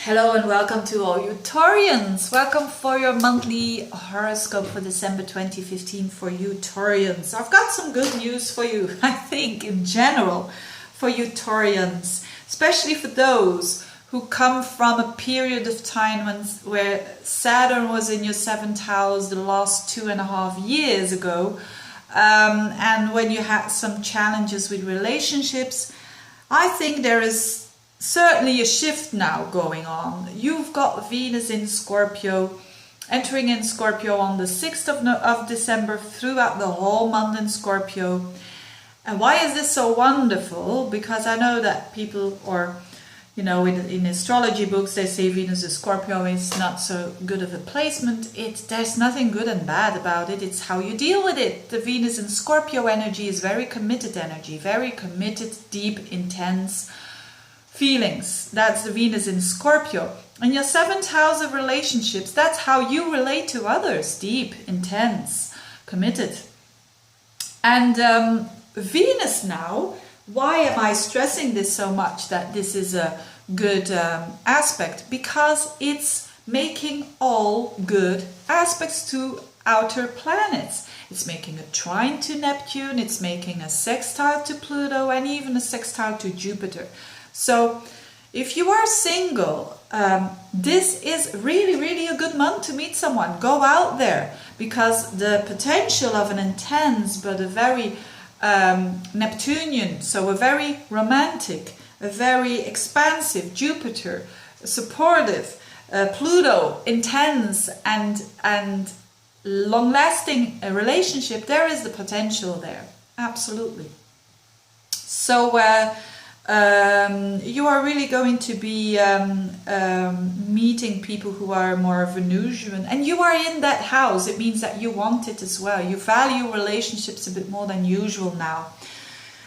Hello and welcome to all you Taurians. Welcome for your monthly horoscope for December 2015 for you Taurians. I've got some good news for you, I think, in general, for you Taurians, especially for those who come from a period of time where Saturn was in your 7th house the last 2.5 years ago, and when you had some challenges with relationships. I think there is certainly a shift now going on. You've got Venus in Scorpio, entering in Scorpio on the 6th of December throughout the whole month in Scorpio. And why is this so wonderful? Because I know that people, or in astrology books, they say Venus in Scorpio is not so good of a placement. There's nothing good and bad about it. It's how you deal with it. The Venus in Scorpio energy is very committed energy, very committed, deep, intense feelings. That's the Venus in Scorpio. And your 7th house of relationships, that's how you relate to others. Deep, intense, committed. And Venus now, why am I stressing this so much, that this is a good aspect? Because it's making all good aspects to outer planets. It's making a trine to Neptune, it's making a sextile to Pluto, and even a sextile to Jupiter. So if you are single, this is really a good month to meet someone. Go out there, because the potential of an intense but a very Neptunian, so a very romantic, a very expansive Jupiter, supportive, Pluto, intense and long-lasting relationship, there is the potential there, absolutely. So you are really going to be meeting people who are more Venusian, and you are in that house. It means that you want it as well. You value relationships a bit more than usual now.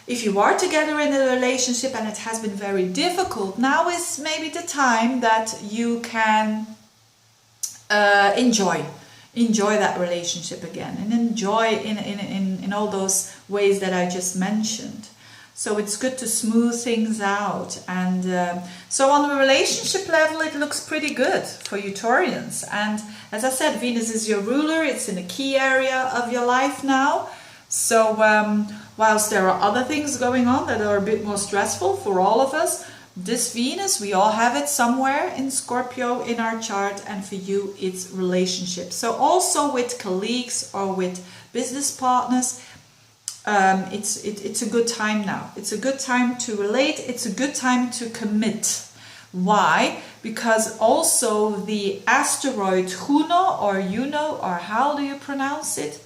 If you are together in a relationship and it has been very difficult, now is maybe the time that you can enjoy that relationship again, and enjoy in all those ways that I just mentioned. So it's good to smooth things out. And so on the relationship level, it looks pretty good for you Taurians. And as I said, Venus is your ruler. It's in a key area of your life now. So whilst there are other things going on that are a bit more stressful for all of us, this Venus, we all have it somewhere in Scorpio in our chart. And for you, it's relationships. So also with colleagues or with business partners, it's a good time now. It's a good time to relate. It's a good time to commit. Why? Because also the asteroid Juno or Juno, or how do you pronounce it,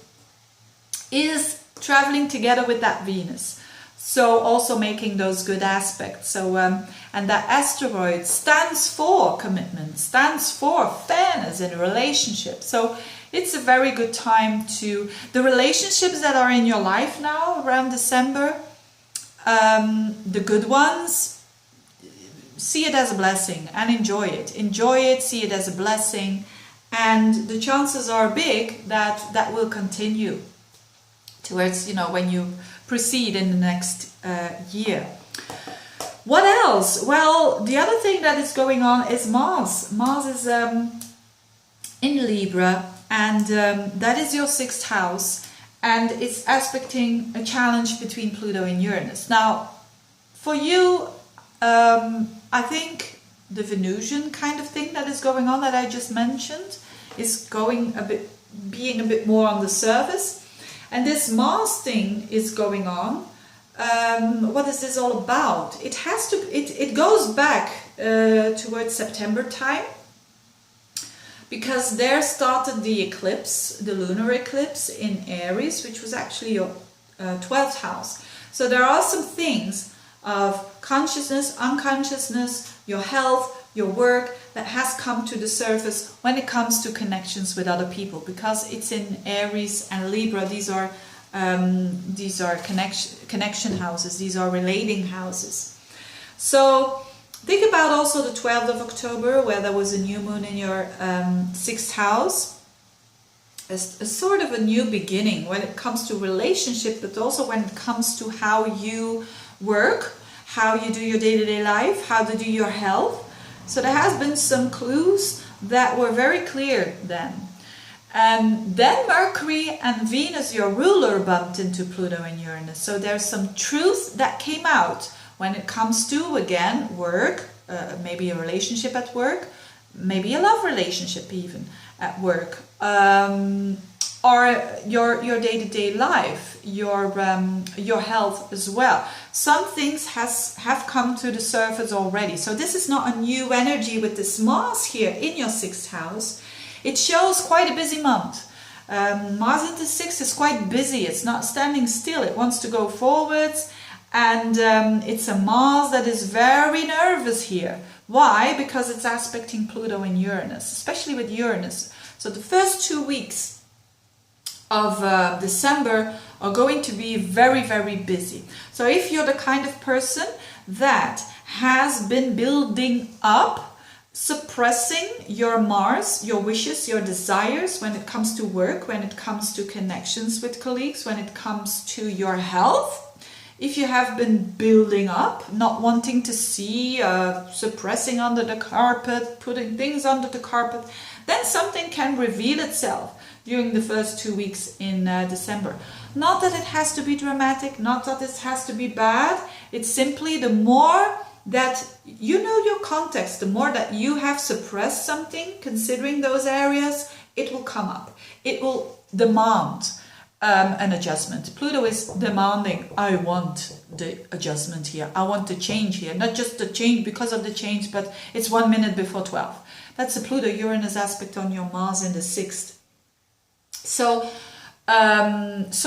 is traveling together with that Venus. So also making those good aspects. So and that asteroid stands for commitment, stands for fairness in a relationship. So it's a very good time to, the relationships that are in your life now around December, the good ones, see it as a blessing and enjoy it. Enjoy it, see it as a blessing, and the chances are big that that will continue towards, when you proceed in the next year. What else? Well, the other thing that is going on is Mars. Mars is in Libra. And that is your 6th house, and it's aspecting a challenge between Pluto and Uranus. Now, for you, I think the Venusian kind of thing that is going on that I just mentioned is being a bit more on the surface. And this Mars thing is going on. What is this all about? It goes back towards September time. Because there started the eclipse, the lunar eclipse in Aries, which was actually your 12th house. So there are some things of consciousness, unconsciousness, your health, your work that has come to the surface when it comes to connections with other people. Because it's in Aries and Libra, these are connection houses, these are relating houses. So think about also the 12th of October, where there was a new moon in your 6th house. As a sort of a new beginning when it comes to relationship, but also when it comes to how you work, how you do your day-to-day life, how to do your health. So there has been some clues that were very clear then. And then Mercury and Venus, your ruler, bumped into Pluto and Uranus. So there's some truth that came out when it comes to, again, work, maybe a relationship at work, maybe a love relationship even at work, or your day-to-day life, your health as well. Some things have come to the surface already. So this is not a new energy with this Mars here in your 6th house. It shows quite a busy month. Mars in the 6th is quite busy. It's not standing still. It wants to go forwards. And it's a Mars that is very nervous here. Why? Because it's aspecting Pluto and Uranus, especially with Uranus. So the first 2 weeks of December are going to be very, very busy. So if you're the kind of person that has been building up, suppressing your Mars, your wishes, your desires when it comes to work, when it comes to connections with colleagues, when it comes to your health, if you have been building up, not wanting to see, suppressing under the carpet, putting things under the carpet, then something can reveal itself during the first 2 weeks in December. Not that it has to be dramatic, not that it has to be bad. It's simply the more that you know your context, the more that you have suppressed something, considering those areas, it will come up. It will demand an adjustment. Pluto is demanding, I want the adjustment here. I want the change here. Not just the change because of the change, but it's 1 minute before 12. That's the Pluto-Uranus aspect on your Mars in the 6th. So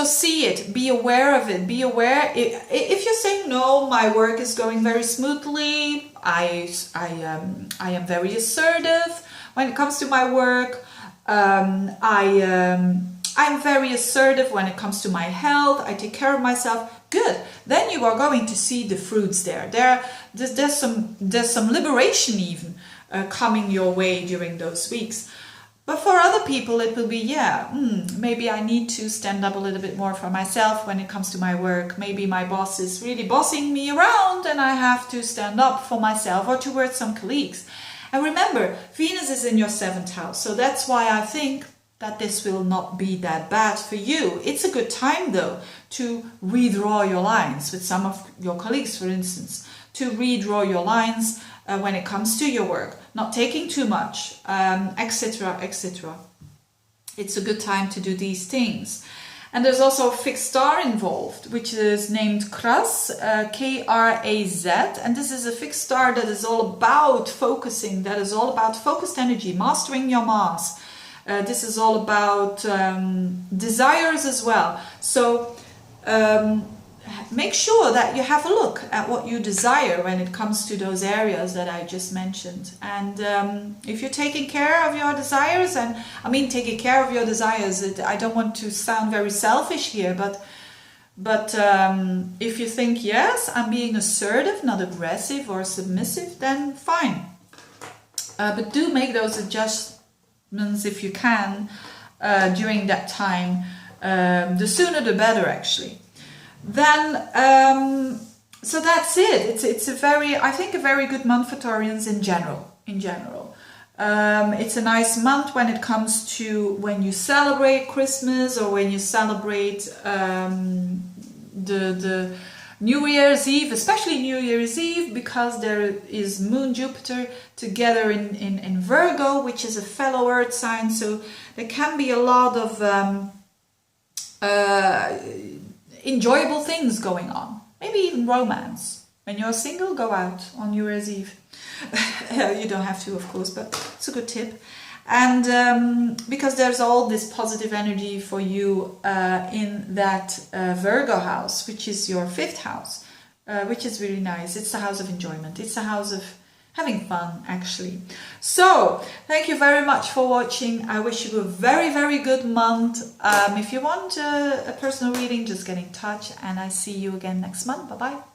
see it, be aware of it, be aware. If you're saying, no, my work is going very smoothly, I am very assertive when it comes to my work, I'm very assertive when it comes to my health, I take care of myself, good. Then you are going to see the fruits there. There's some liberation even coming your way during those weeks. But for other people, it will be, maybe I need to stand up a little bit more for myself when it comes to my work. Maybe my boss is really bossing me around and I have to stand up for myself or towards some colleagues. And remember, Venus is in your 7th house. So that's why I think that this will not be that bad for you. It's a good time, though, to redraw your lines with some of your colleagues, for instance, to redraw your lines when it comes to your work, not taking too much, etc., etc. It's a good time to do these things. And there's also a fixed star involved, which is named Kras, K-R-A-Z. And this is a fixed star that is all about focusing, that is all about focused energy, mastering your Mars. This is all about desires as well. So make sure that you have a look at what you desire when it comes to those areas that I just mentioned. And if you're taking care of your desires, and I mean taking care of your desires, I don't want to sound very selfish here, but if you think, yes, I'm being assertive, not aggressive or submissive, then fine. But do make those adjustments if you can during that time. The sooner the better, actually. Then so that's it. It's a very, I think, a very good month for Taurians in general. It's a nice month when it comes to when you celebrate Christmas or when you celebrate the New Year's Eve, especially New Year's Eve, because there is Moon Jupiter together in Virgo, which is a fellow Earth sign. So there can be a lot of enjoyable things going on, maybe even romance. When you're single, go out on New Year's Eve. You don't have to, of course, but it's a good tip. And because there's all this positive energy for you in that Virgo house, which is your 5th house, which is really nice. It's the house of enjoyment. It's the house of having fun, actually. So thank you very much for watching. I wish you a very, very good month. If you want a personal reading, just get in touch, and I see you again next month. Bye bye.